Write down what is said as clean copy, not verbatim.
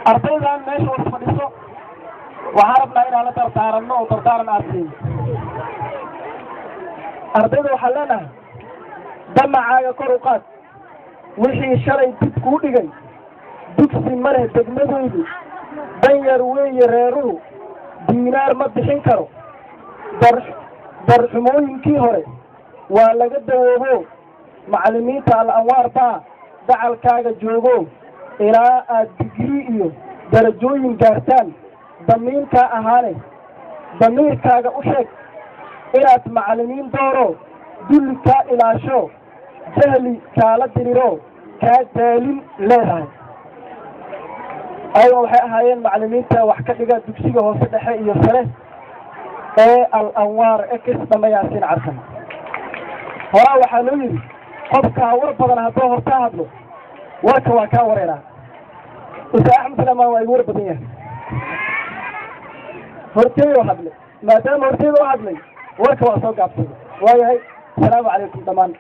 أرضينا ماشي وصفديسو وعرفنا إن على ترتارنا وترتارنا أصلي أرضينا وحلنا دمع عاقة كروقات وحي الشرعي تتكودي جاي دكسي مره دقمدويدي دنير ويريرو دينار ما بixin karo darxumooyinkii hore waa laga dawoobo macallimiinta al-anwaar baa dacalkaaga joogo ilaa aad digrii iyo darajooyin gaartaan damiirka ahaane damiirkaaga u sheeg inaad macallimiin dooro dulli kaa ilaasho jahli kaala diriro kaa daalin leedahay أيوة waxay ahaayeen macallimiinta wax ka dhiga dugsiga hoose dhexe iyo sare ee al-anwaar ee kismayaasiin carkan hora waxa loo yiri qofka war badan hadoo horta hadlo warka waa ka wareera isa axmed lama way war badan yahay horteeyo hadle maadaama horteeyo hadlay warka waa soo gaabsaday waayahay salaamu calaykum dhamaan